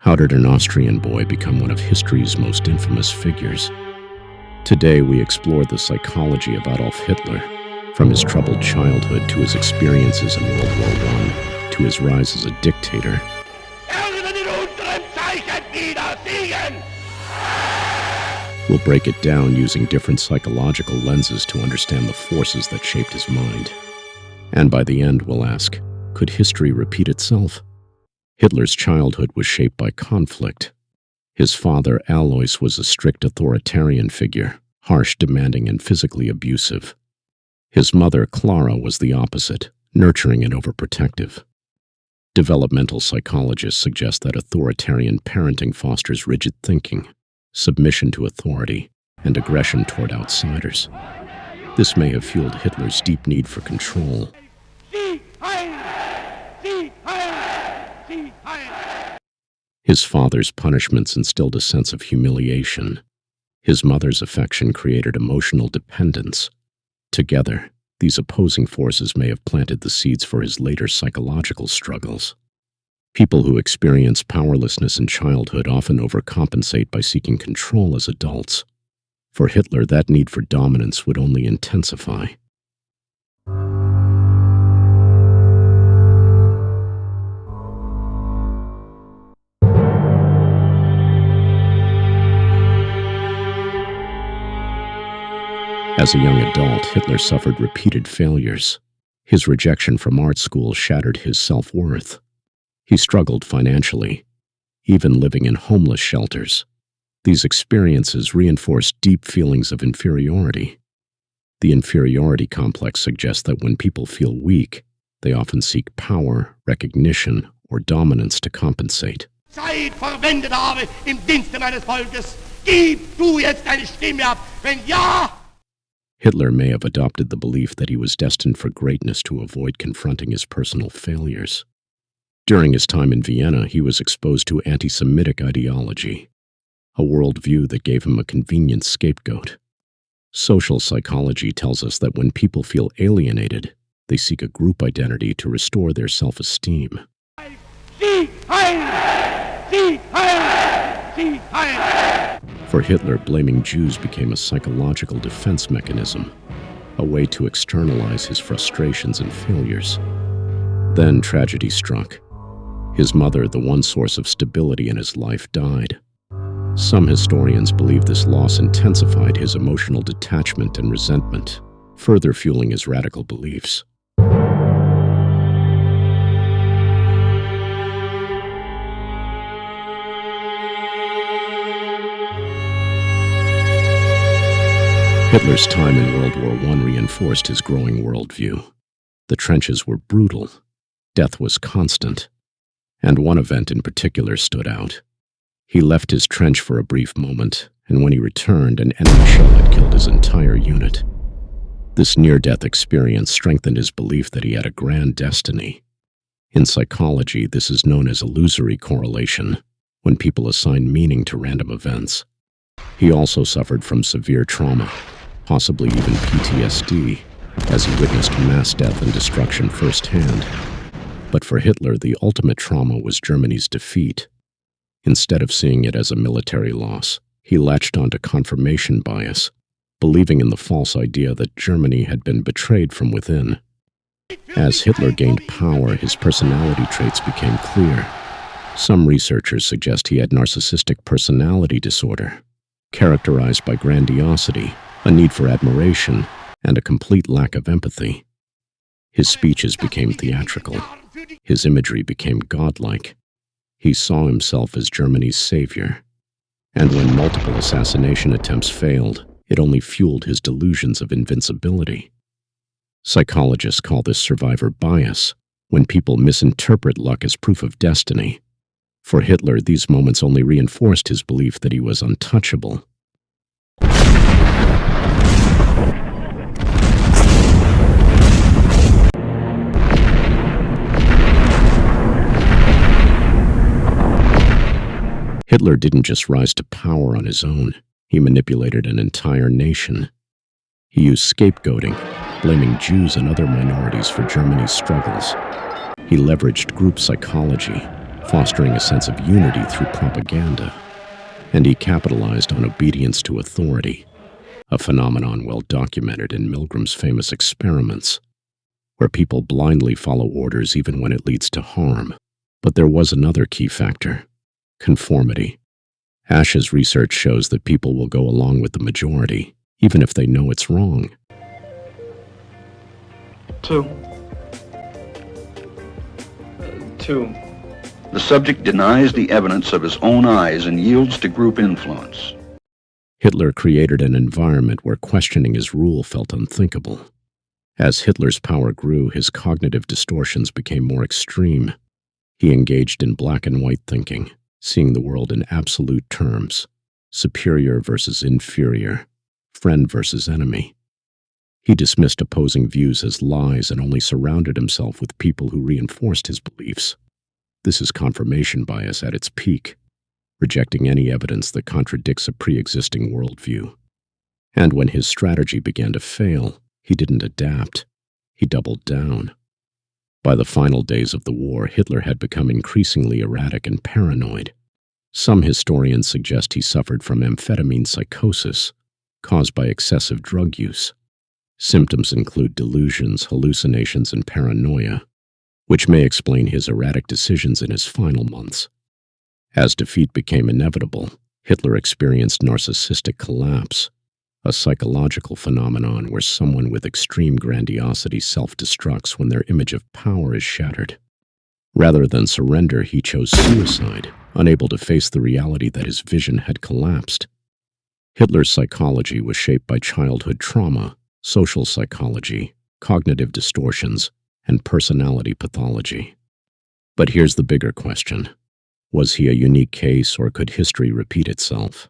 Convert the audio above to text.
How did an Austrian boy become one of history's most infamous figures? Today we explore the psychology of Adolf Hitler, from his troubled childhood to his experiences in World War I, to his rise as a dictator. We'll break it down using different psychological lenses to understand the forces that shaped his mind. And by the end, we'll ask, could history repeat itself? Hitler's childhood was shaped by conflict. His father, Alois, was a strict authoritarian figure, harsh, demanding, and physically abusive. His mother, Clara, was the opposite, nurturing and overprotective. Developmental psychologists suggest that authoritarian parenting fosters rigid thinking, submission to authority, and aggression toward outsiders. This may have fueled Hitler's deep need for control. His father's punishments instilled a sense of humiliation. His mother's affection created emotional dependence. Together, these opposing forces may have planted the seeds for his later psychological struggles. People who experience powerlessness in childhood often overcompensate by seeking control as adults. For Hitler, that need for dominance would only intensify. As a young adult, Hitler suffered repeated failures. His rejection from art school shattered his self-worth. He struggled financially, even living in homeless shelters. These experiences reinforced deep feelings of inferiority. The inferiority complex suggests that when people feel weak, they often seek power, recognition, or dominance to compensate. Zeit verwendet habe im Dienste meines Volkes. Gib du jetzt deine Stimme ab, wenn ja! Hitler may have adopted the belief that he was destined for greatness to avoid confronting his personal failures. During his time in Vienna, he was exposed to anti-Semitic ideology, a worldview that gave him a convenient scapegoat. Social psychology tells us that when people feel alienated, they seek a group identity to restore their self-esteem. For Hitler, blaming Jews became a psychological defense mechanism, a way to externalize his frustrations and failures. Then tragedy struck. His mother, the one source of stability in his life, died. Some historians believe this loss intensified his emotional detachment and resentment, further fueling his radical beliefs. Hitler's time in World War I reinforced his growing worldview. The trenches were brutal. Death was constant. And one event in particular stood out. He left his trench for a brief moment, and when he returned, an enemy shell had killed his entire unit. This near-death experience strengthened his belief that he had a grand destiny. In psychology, this is known as illusory correlation, when people assign meaning to random events. He also suffered from severe trauma, possibly even PTSD, as he witnessed mass death and destruction firsthand. But for Hitler, the ultimate trauma was Germany's defeat. Instead of seeing it as a military loss, he latched onto confirmation bias, believing in the false idea that Germany had been betrayed from within. As Hitler gained power, his personality traits became clear. Some researchers suggest he had narcissistic personality disorder, characterized by grandiosity, a need for admiration, and a complete lack of empathy. His speeches became theatrical. His imagery became godlike. He saw himself as Germany's savior. And when multiple assassination attempts failed, it only fueled his delusions of invincibility. Psychologists call this survivor bias, when people misinterpret luck as proof of destiny. For Hitler, these moments only reinforced his belief that he was untouchable. Hitler didn't just rise to power on his own. He manipulated an entire nation. He used scapegoating, blaming Jews and other minorities for Germany's struggles. He leveraged group psychology, fostering a sense of unity through propaganda. And he capitalized on obedience to authority, a phenomenon well documented in Milgram's famous experiments, where people blindly follow orders even when it leads to harm. But there was another key factor: conformity. Ash's research shows that people will go along with the majority, even if they know it's wrong. 2. 2. The subject denies the evidence of his own eyes and yields to group influence. Hitler created an environment where questioning his rule felt unthinkable. As Hitler's power grew, his cognitive distortions became more extreme. He engaged in black and white thinking, seeing the world in absolute terms: superior versus inferior, friend versus enemy. He dismissed opposing views as lies and only surrounded himself with people who reinforced his beliefs. This is confirmation bias at its peak, rejecting any evidence that contradicts a pre-existing worldview. And when his strategy began to fail, he didn't adapt. He doubled down. By the final days of the war, Hitler had become increasingly erratic and paranoid. Some historians suggest he suffered from amphetamine psychosis, caused by excessive drug use. Symptoms include delusions, hallucinations, and paranoia, which may explain his erratic decisions in his final months. As defeat became inevitable, Hitler experienced narcissistic collapse, a psychological phenomenon where someone with extreme grandiosity self-destructs when their image of power is shattered. Rather than surrender, he chose suicide, unable to face the reality that his vision had collapsed. Hitler's psychology was shaped by childhood trauma, social psychology, cognitive distortions, and personality pathology. But here's the bigger question: was he a unique case, or could history repeat itself?